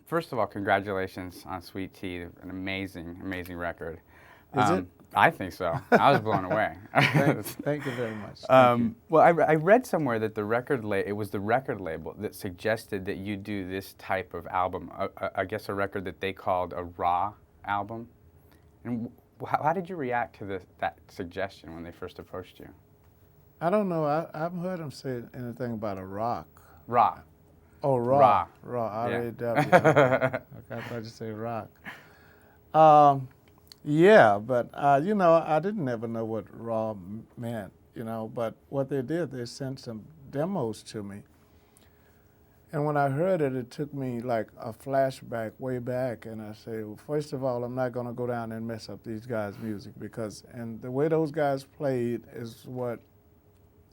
First of all, congratulations on Sweet Tea, an amazing, amazing record. Is it? I think so. I was blown away. Thank you very much. Thank you. Well, I read somewhere that it was the record label that suggested that you do this type of album. I guess a record that they called a raw album. And how did you react to that suggestion when they first approached you? I don't know. I haven't heard him say anything about a rock. Raw. Oh, raw. Raw. Raw. R-A-W. Yeah. Okay, I thought you said rock. Yeah, but I didn't ever know what raw meant, but what they did, they sent some demos to me. And when I heard it, it took me like a flashback way back, and I said, well, first of all, I'm not going to go down and mess up these guys' music and the way those guys played is what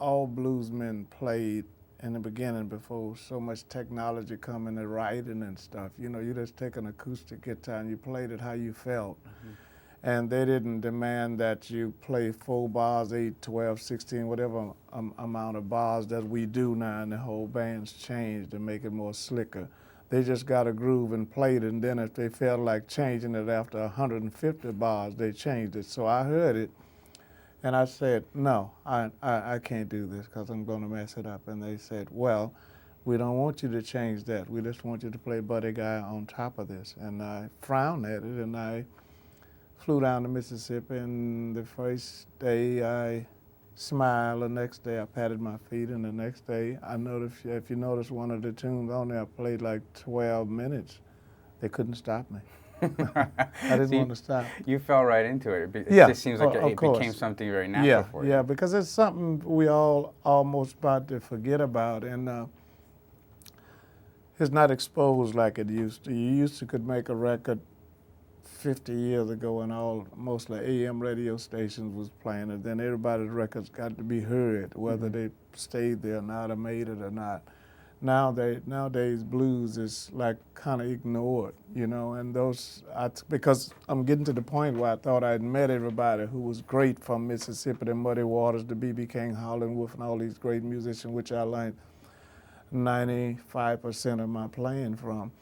all bluesmen played in the beginning before so much technology come into writing and stuff. You just take an acoustic guitar and you played it how you felt. Mm-hmm. And they didn't demand that you play 4 bars, 8, 12, 16, whatever amount of bars that we do now, and the whole band's changed to make it more slicker. They just got a groove and played it, and then if they felt like changing it after 150 bars, they changed it. So I heard it, and I said, no, I can't do this because I'm going to mess it up. And they said, well, we don't want you to change that. We just want you to play Buddy Guy on top of this. And I frowned at it, and I flew down to Mississippi, and the first day I smiled, the next day I patted my feet, and the next day I noticed, if you notice one of the tunes on there, I played like 12 minutes. They couldn't stop me. I didn't want to stop. You fell right into it. It Yeah, just seems like it became something very natural for you. Yeah, because it's something we all almost about to forget about, and it's not exposed like it used to. You used to could make a record 50 years ago, and mostly AM radio stations was playing it. Then everybody's records got to be heard, whether they stayed there or not, or made it or not. Nowadays blues is like kind of ignored, and because I'm getting to the point where I thought I'd met everybody who was great from Mississippi, the Muddy Waters, the B.B. King, Howlin' Wolf, and all these great musicians, which I learned 95% of my playing from.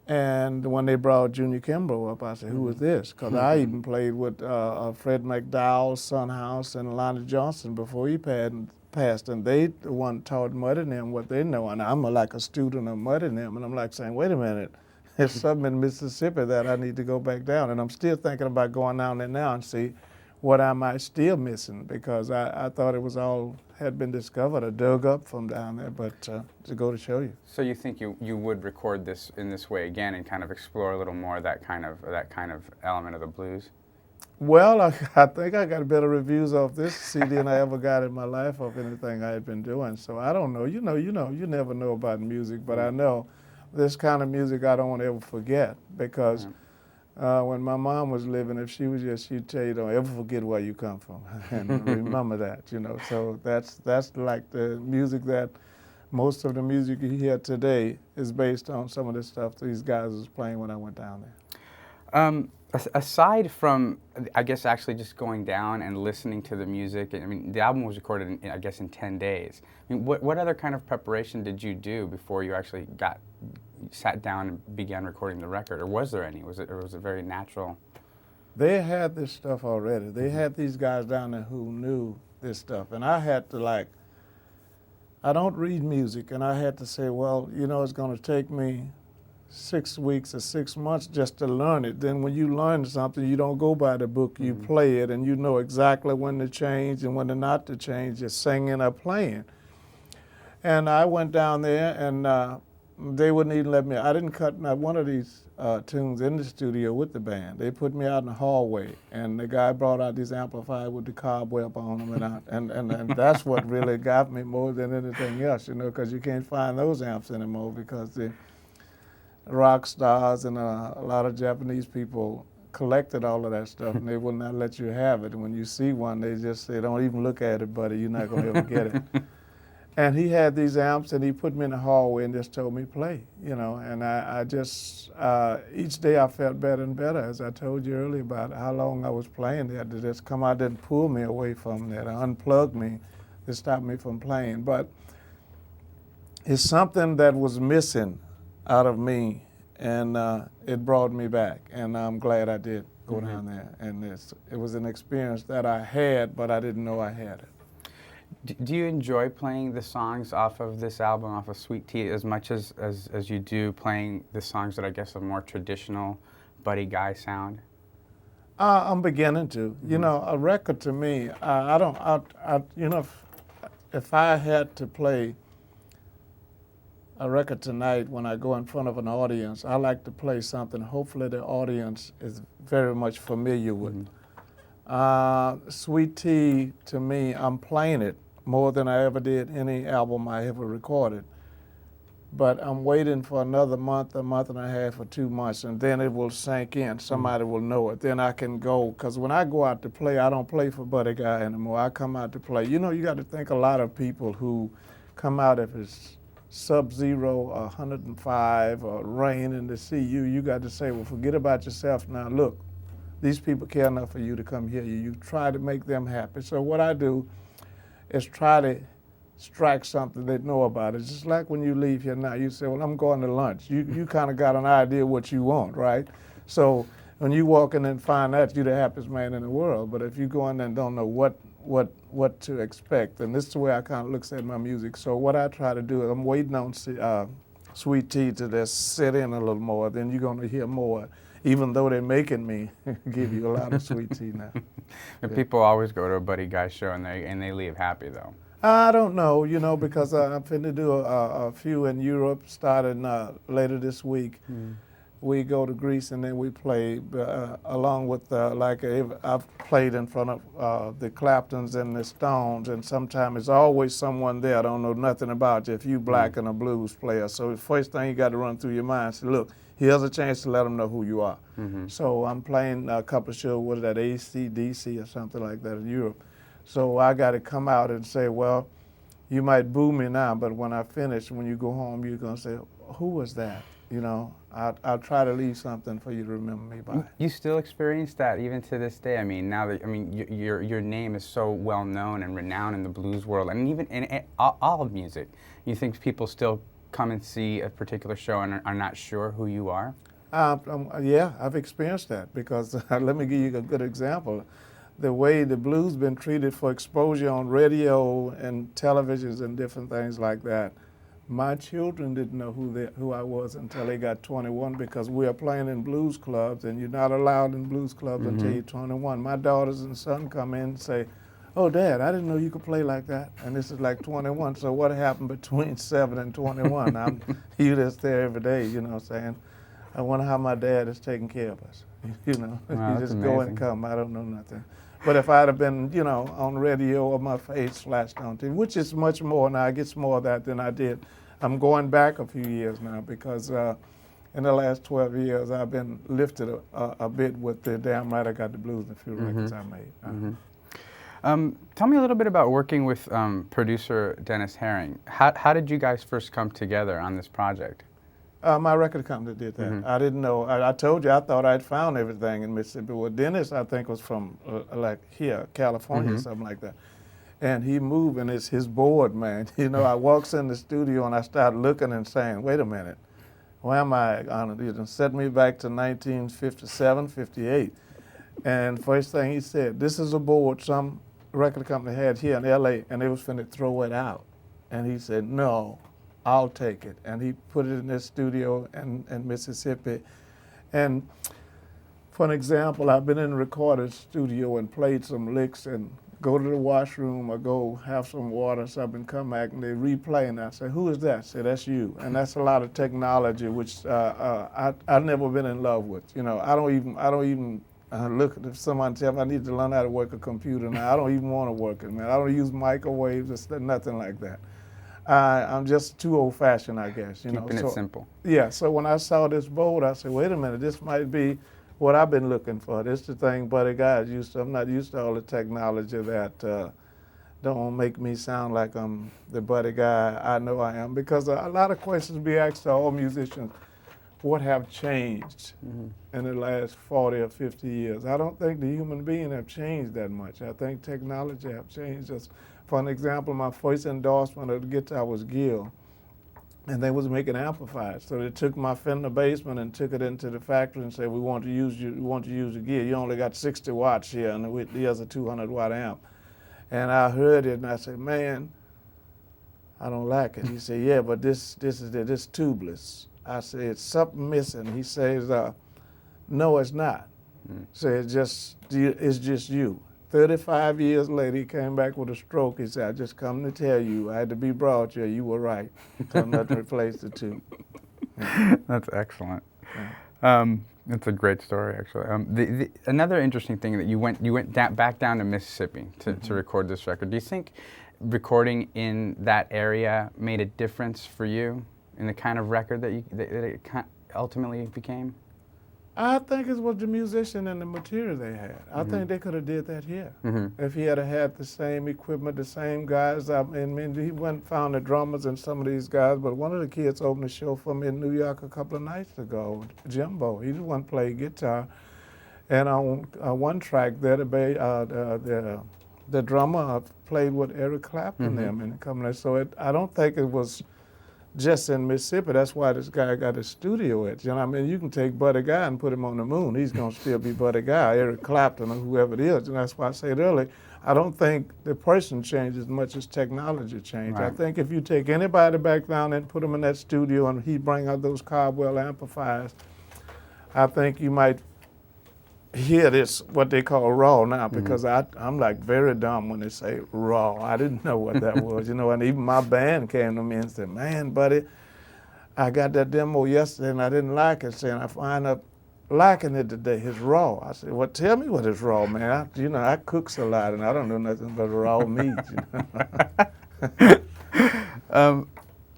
And when they brought Junior Kimbrough up, I said, who is this? Because I even played with Fred McDowell, Son House, and Lonnie Johnson before he passed. And they the one taught Muddy and them what they know. And I'm like a student of Muddy and them. And I'm like saying, wait a minute, there's something in Mississippi that I need to go back down. And I'm still thinking about going down there now and see what I might still missing, because I thought it was all had been discovered or dug up from down there, but to go to show you. So you think you would record this in this way again and kind of explore a little more that kind of element of the blues? Well, I think I got better reviews off this CD than I ever got in my life of anything I had been doing. So I don't know. You never know about music, but I know this kind of music I don't want to ever forget, because when my mom was living, if she was here, she'd tell you, don't ever forget where you come from, and remember that, So that's like the music that most of the music you hear today is based on some of the stuff these guys was playing when I went down there. Aside from, I guess, actually just going down and listening to the music, I mean, the album was recorded, in 10 days. I mean, what other kind of preparation did you do before you actually sat down and began recording the record, or was there any? Was it very natural? They had this stuff already. They had these guys down there who knew this stuff, and I had to I don't read music, and I had to say, well, it's going to take me 6 weeks or 6 months just to learn it. Then when you learn something, you don't go by the book, you play it, and you know exactly when to change and when to not to change, just singing or playing. And I went down there, and they wouldn't even let me. I didn't cut not one of these tunes in the studio with the band. They put me out in the hallway, and the guy brought out this amplifier with the cobweb on them, and that's what really got me more than anything else, because you can't find those amps anymore, because the rock stars and a lot of Japanese people collected all of that stuff, and they will not let you have it. And when you see one, they just say, don't even look at it, buddy, you're not going to ever get it. And he had these amps, and he put me in the hallway and just told me play, and I just, each day I felt better and better, as I told you earlier about how long I was playing. They had to just come out and pull me away from that, unplug me to stop me from playing. But it's something that was missing out of me, and it brought me back, and I'm glad I did go down there. And it was an experience that I had, but I didn't know I had it. Do you enjoy playing the songs off of this album, off of Sweet Tea, as much as you do playing the songs that I guess are more traditional Buddy Guy sound? I'm beginning to. You know, a record to me, I don't, you know, if I had to play a record tonight when I go in front of an audience, I like to play something hopefully the audience is very much familiar with. Sweet Tea, to me, I'm playing it more than I ever did any album I ever recorded. But I'm waiting for another month, a month and a half, or 2 months, and then it will sink in. Somebody will know it. Then I can go, because when I go out to play, I don't play for Buddy Guy anymore. I come out to play. You know, you got to think a lot of people who come out, if it's sub-zero, 105, or raining to see you, you got to say, well, forget about yourself now. Look, these people care enough for you to come hear you. You try to make them happy. So what I do is try to strike something they know about. It's just like when you leave here now, you say, well, I'm going to lunch. You kind of got an idea what you want, right? So when you walk in and find that, you're the happiest man in the world. But if you go in there and don't know what to expect, and this is the way I kind of looks at my music. So what I try to do is I'm waiting on Sweet Tea to just sit in a little more. Then you're going to hear more, even though they're making me give you a lot of Sweet Tea now. Yeah. People always go to a Buddy Guy show and they leave happy, though. I don't know, you know, because I'm finna do a few in Europe starting later this week. We go to Greece and then we play along with, I've played in front of the Claptons and the Stones, and sometimes it's always someone there I don't know nothing about you if you black and a blues player. So the first thing you got to run through your mind is, look, here's a chance to let them know who you are. So I'm playing a couple of shows, what is that, AC/DC or something like that in Europe. So I got to come out and say, well, you might boo me now, but when I finish, when you go home, you're going to say, who was that? You know, I'll try to leave something for you to remember me by. You still experience that even to this day? I mean, now that, I mean, your name is so well known and renowned in the blues world, and even in all of music. You think people still come and see a particular show and are not sure who you are? Yeah, I've experienced that because let me give you a good example. The way the blues been treated for exposure on radio and televisions and different things like that. My children didn't know who I was until they got 21 because we are playing in blues clubs and you're not allowed in blues clubs until you're 21. My daughters and son come in and say, oh, Dad, I didn't know you could play like that. And this is like 21. So what happened between 7 and 21? You just there every day, you know what I'm saying? I wonder how my dad is taking care of us. You know, wow, you just amazing. go and come. I don't know nothing. But if I'd have been, you know, on radio or my face flashed on TV, which is much more now, I get more of that than I did. I'm going back a few years now because in the last 12 years I've been lifted a bit with the Damn Right I Got the Blues and a few records I made. Tell me a little bit about working with producer Dennis Herring. How did you guys first come together on this project? My record company did that. I didn't know. I told you I thought I'd found everything in Mississippi. Well, Dennis, I think, was from like here, California, or something like that. And he moved, and it's his board, man. You know, I walks in the studio and I start looking and saying, wait a minute, where am I on it? You done set me back to 1957, 58. And first thing he said, this is a board some record company had here in LA, and they was finna throw it out. And he said, no, I'll take it. And he put it in his studio in Mississippi. And for an example, I've been in a recording studio and played some licks and go to the washroom or go have some water or something, come back and they replay, and I say, who is that? I say, that's you. And that's a lot of technology which I've never been in love with. You know, I don't even look at if someone tell me I need to learn how to work a computer now. I don't even want to work it, man. I don't use microwaves or nothing like that. I'm just too old-fashioned, I guess. You Keeping know? it simple. Yeah, so when I saw this board, I said, wait a minute, this might be what I've been looking for. This is the thing Buddy Guy's used to. I'm not used to all the technology that don't make me sound like I'm the Buddy Guy I know I am. Because a lot of questions be asked to all musicians, what have changed in the last 40 or 50 years? I don't think the human being have changed that much. I think technology have changed us. For an example, my first endorsement of the guitar was Gil. and they was making amplifiers. So they took my Fender basement and took it into the factory and said, we want to use the gear. You only got 60 watts here, and here's a 200-watt amp. And I heard it, and I said, man, I don't like it. He said, yeah, but this tubeless. I said, it's something missing. He says, no, it's not. So it's just you. 35 years later, he came back with a stroke. He said, I just come to tell you, I had to be brought here. You were right. So nothing replaced the two. Yeah. That's excellent. Yeah. That's a great story, actually. Another interesting thing that you went back down to Mississippi to record this record. Do you think recording in that area made a difference for you in the kind of record that it ultimately became? I think it was the musician and the material they had. I think they could have did that here. If he had the same equipment, the same guys. I mean, he went and found the drummers and some of these guys, but one of the kids opened a show for me in New York a couple of nights ago, Jimbo. He just went to play guitar. And on one track there, the drummer played with Eric Clapton them and coming. So I don't think it was just in Mississippi. That's why this guy got a studio at. You know what I mean? You can take Buddy Guy and put him on the moon. He's going to still be Buddy Guy, Eric Clapton, or whoever it is. And that's why I said earlier, I don't think the person changed as much as technology changed. Right. I think if you take anybody back down and put him in that studio and he bring out those Caldwell amplifiers, I think you might hear this, what they call raw now, because I'm like very dumb when they say raw. I didn't know what that was, you know, and even my band came to me and said, man, buddy, I got that demo yesterday and I didn't like it, saying I find up liking it today. It's raw. I said, well, tell me what is raw, man. I cooks a lot and I don't know nothing but raw meat, you know.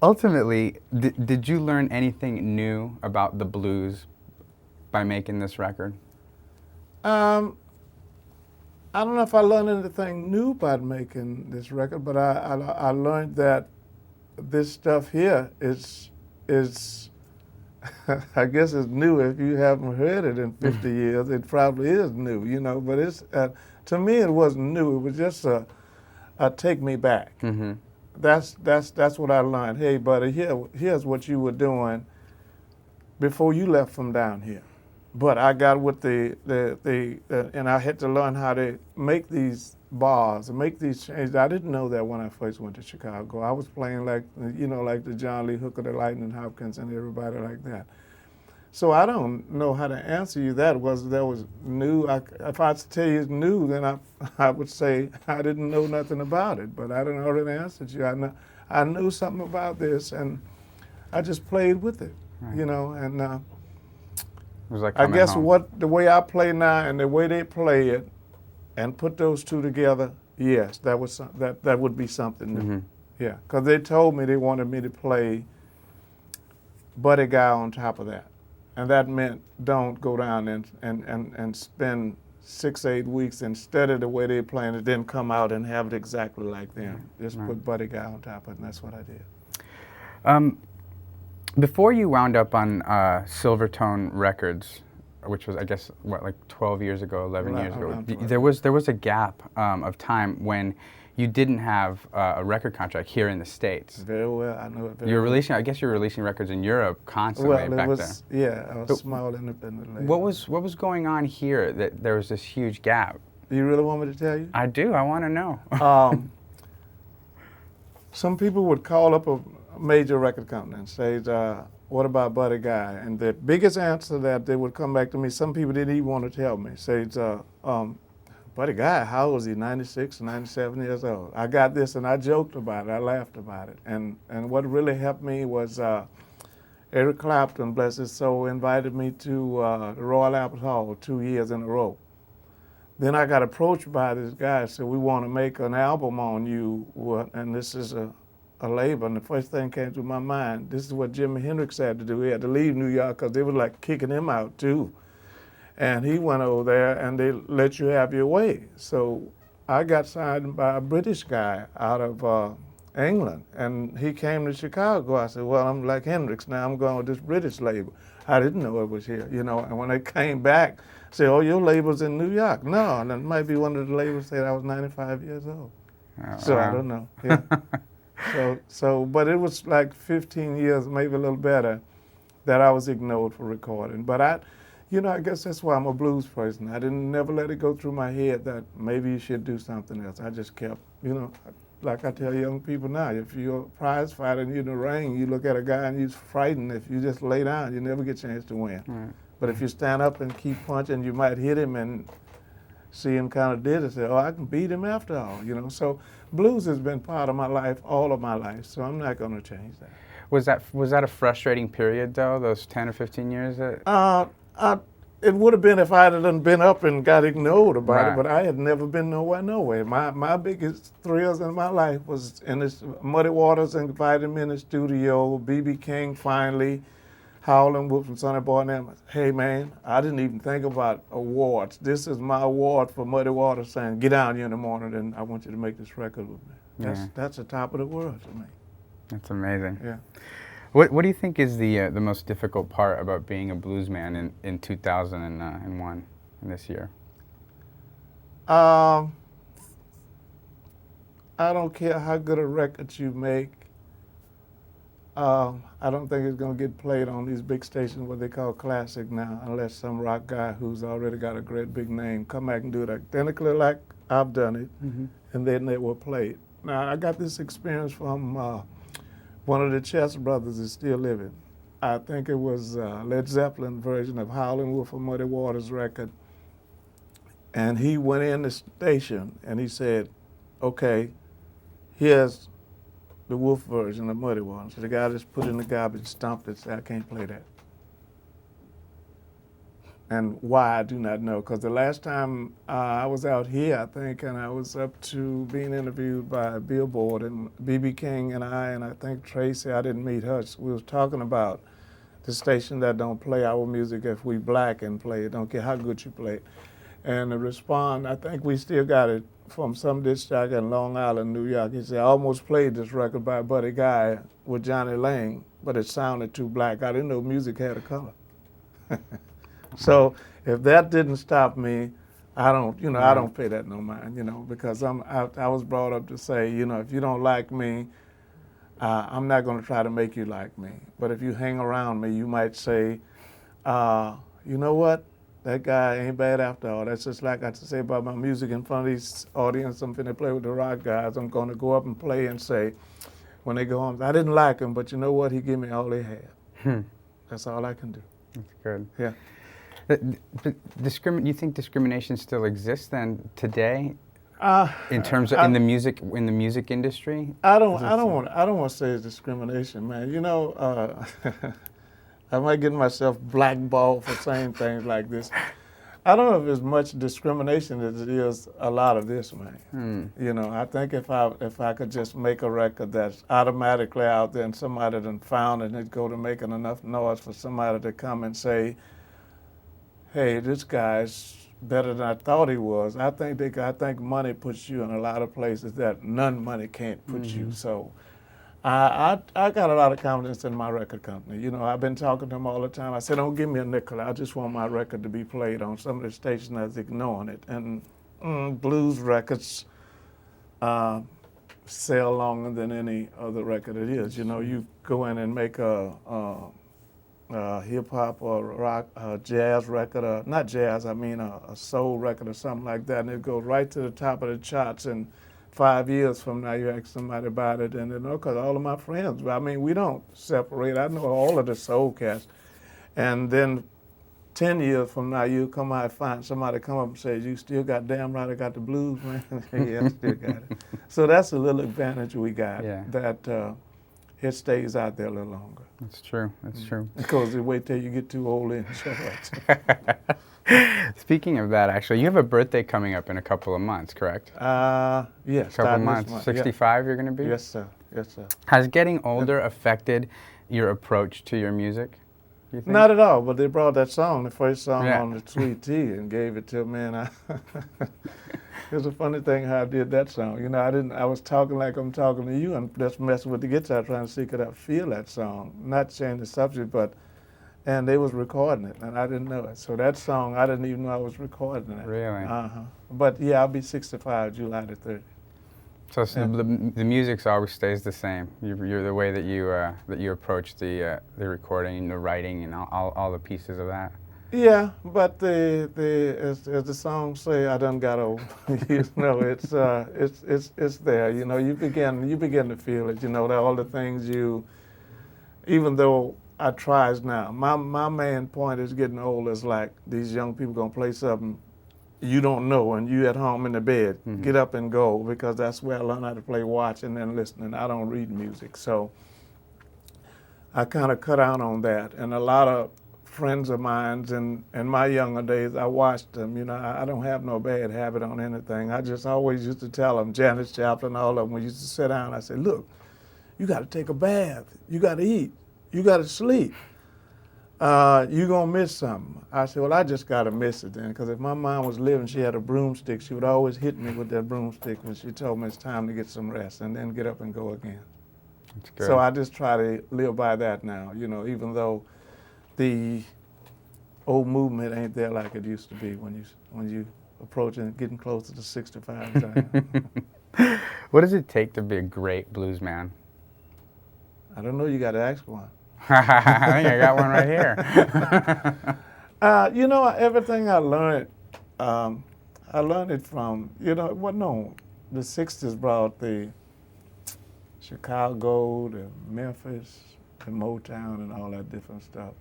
Ultimately, did you learn anything new about the blues by making this record? I don't know if I learned anything new by making this record, but I learned that this stuff here is I guess it's new. If you haven't heard it in 50 years, it probably is new, you know. But it's to me, it wasn't new. It was just a take me back. That's what I learned. Hey, buddy, here's what you were doing before you left from down here. But I got with and I had to learn how to make these bars and make these changes. I didn't know that when I first went to Chicago. I was playing like the John Lee Hooker, the Lightning Hopkins, and everybody like that. So I don't know how to answer you that was new. If I tell you it's new, then I would say I didn't know nothing about it. But I don't know the answer to you. I knew something about this, and I just played with it, you know, and. It was like I guess home. the way I play now and the way they play it, and put those two together, yes, that would be something new. Yeah, because they told me they wanted me to play Buddy Guy on top of that, and that meant don't go down and spend 6-8 weeks and study the way they playing it, then come out and have it exactly like them. Just put Buddy Guy on top of it, and that's what I did. Before you wound up on Silvertone Records, which was, I guess, what, like 12 years ago, 11 years ago, there was a gap of time when you didn't have a record contract here in the States. Very well, I know it very well. I guess you're releasing records in Europe constantly back then. Yeah, I was small independent label. What was going on here that there was this huge gap? You really want me to tell you? I do. I want to know. Some people would call up a major record company and say, what about Buddy Guy? And the biggest answer that they would come back to me, some people didn't even want to tell me, say, Buddy Guy, how old was he, 96, 97 years old? I got this and I joked about it, I laughed about it. And what really helped me was Eric Clapton, bless his soul, invited me to the Royal Albert Hall 2 years in a row. Then I got approached by this guy, said, we want to make an album on you, and this is a label, and the first thing came to my mind, this is what Jimi Hendrix had to do. He had to leave New York because they were like kicking him out too. And he went over there and they let you have your way. So I got signed by a British guy out of England, and he came to Chicago. I said, well, I'm like Hendrix now, I'm going with this British label. I didn't know it was here, you know, and when they came back, say, oh, your label's in New York. No, and it might be one of the labels said I was 95 years old. So I don't know. Yeah. But it was like 15 years, maybe a little better, that I was ignored for recording. But I guess that's why I'm a blues person. I didn't never let it go through my head that maybe you should do something else. I just kept, like I tell young people now, if you're a prize fighter and you're in the ring, you look at a guy and you're frightened. If you just lay down, you never get a chance to win. Right. But if you stand up and keep punching, you might hit him and see him kind of did it. Say, oh, I can beat him after all, So blues has been part of my life, all of my life. So I'm not going to change that. Was that a frustrating period though? Those 10 or 15 years? It would have been if I hadn't been up and got ignored about Right. it, but I had never been nowhere. My biggest thrills in my life was in this Muddy Waters invited me in the studio. B.B. King finally, Howlin' Wolf and Sonny Boy and them. Hey man, I didn't even think about awards. This is my award for Muddy Waters saying, get down here in the morning and I want you to make this record with me. That's the top of the world to me. That's amazing. Yeah. What do you think is the most difficult part about being a blues man in 2001, in this year? I don't care how good a record you make. I don't think it's going to get played on these big stations, what they call classic now, unless some rock guy who's already got a great big name come back and do it identically like I've done it, and then they will play it. Now, I got this experience from one of the Chess brothers is still living. I think it was Led Zeppelin version of Howlin' Wolf of Muddy Waters record. And he went in the station and he said, okay, here's the Wolf version of Muddy Waters. So the guy just put it in the garbage, stomped it, said, I can't play that. And why, I do not know, because the last time I was out here, I think, and I was up to being interviewed by Billboard, and B.B. King and I think Tracy, I didn't meet her, we was talking about the station that don't play our music if we black and play it, don't care how good you play it. And the response, I think we still got it from some disc jockey in Long Island, New York. He said, I almost played this record by Buddy Guy with Johnny Lang, but it sounded too black. I didn't know music had a color. So if that didn't stop me, I don't pay that no mind, because I was brought up to say, if you don't like me, I'm not going to try to make you like me. But if you hang around me, you might say, you know what? That guy ain't bad after all. That's just like I say about my music in front of these audience. I'm finna play with the rock guys. I'm going to go up and play and say, when they go home, I didn't like him, but you know what? He gave me all they had. That's all I can do. That's good. Yeah. You think discrimination still exists then today, in terms of in the music industry? I don't want to say it's discrimination, man. I might get myself blackballed for saying things like this. I don't know if there's much discrimination as it is a lot of this, man. I think if I could just make a record that's automatically out there and somebody done found it and it'd go to making enough noise for somebody to come and say, hey, this guy's better than I thought he was. I think money puts you in a lot of places that none money can't put you. So I got a lot of confidence in my record company. I've been talking to them all the time. I said, don't give me a nickel. I just want my record to be played on some of the stations that's ignoring it. And blues records sell longer than any other record it is. You go in and make a hip hop or rock, jazz record, or not jazz, I mean a soul record or something like that, and it goes right to the top of the charts. And 5 years from now, you ask somebody about it, and because all of my friends, we don't separate. I know all of the soul cats, and then 10 years from now, you come out and find somebody come up and says, you still got damn right I got the blues, man. Yeah, I still got it. So that's a little advantage we got, that it stays out there a little longer. That's true. That's true. Because you wait till you get too old and short. Speaking of that, actually, you have a birthday coming up in a couple of months, correct? Yes. A couple of months. 65 you're going to be? Yes, sir. Yes, sir. Has getting older affected your approach to your music, do you think? Not at all, but they brought that song, the first song on the Sweet Tea, and gave it to me, and it was a funny thing how I did that song. I was talking like I'm talking to you and just messing with the guitar trying to see could I feel that song. Not saying the subject, and they was recording it, and I didn't know it. So that song, I didn't even know I was recording it. Really? But yeah, I'll be 65 July the 30th. So the music always stays the same. You're the way that you approach the recording, the writing, and all the pieces of that. Yeah, but as the song say, I done got old. You know, it's there. You know, you begin to feel it. You know, all the things even though I tries now. My main point is getting old is like these young people gonna play something you don't know and you at home in the bed. Mm-hmm. Get up and go, because that's where I learned how to play watching and listening. I don't read music, so I kind of cut out on that. And a lot of friends of mine in my younger days, I watched them. You know, I don't have no bad habit on anything. I just always used to tell them, Janis Joplin, all of them, we used to sit down, I said, look, you got to take a bath, you got to eat, you got to sleep. You're going to miss something. I said, well, I just got to miss it then, because if my mom was living, she had a broomstick. She would always hit me with that broomstick when she told me it's time to get some rest and then get up and go again. That's good. So I just try to live by that now, you know, even though the old movement ain't there like it used to be when you approaching, getting closer to 65. What does it take to be a great blues man? I don't know, you got to ask one. I think I got one right here. You know, everything I learned it from, you know, the 60s brought the Chicago, the Memphis, the Motown, and all that different stuff.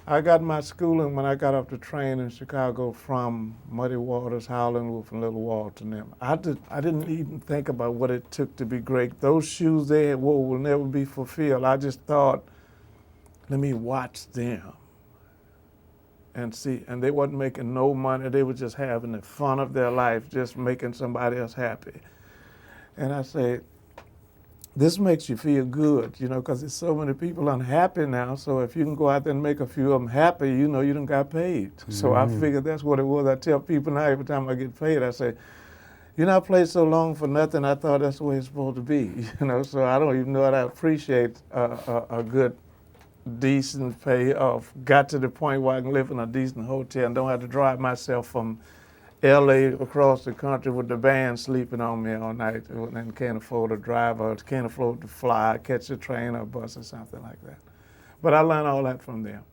I got my schooling when I got up to train in Chicago from Muddy Waters, Howlin' Wolf, and Little Walter and them. I didn't even think about what it took to be great. Those shoes they had wore will never be fulfilled. I just thought, let me watch them and see. And they wasn't making no money. They were just having the fun of their life, just making somebody else happy. And I said, this makes you feel good, you know, because there's so many people unhappy now. So if you can go out there and make a few of them happy, you know, you done got paid. So I figured that's what it was. I tell people now every time I get paid, I say, you know, I played so long for nothing. I thought that's the way it's supposed to be, you know. So I don't even know how to appreciate a good, decent pay. Got to the point where I can live in a decent hotel and don't have to drive myself from L.A. across the country with the band sleeping on me all night and can't afford to drive or can't afford to fly, catch a train or bus or something like that. But I learned all that from them.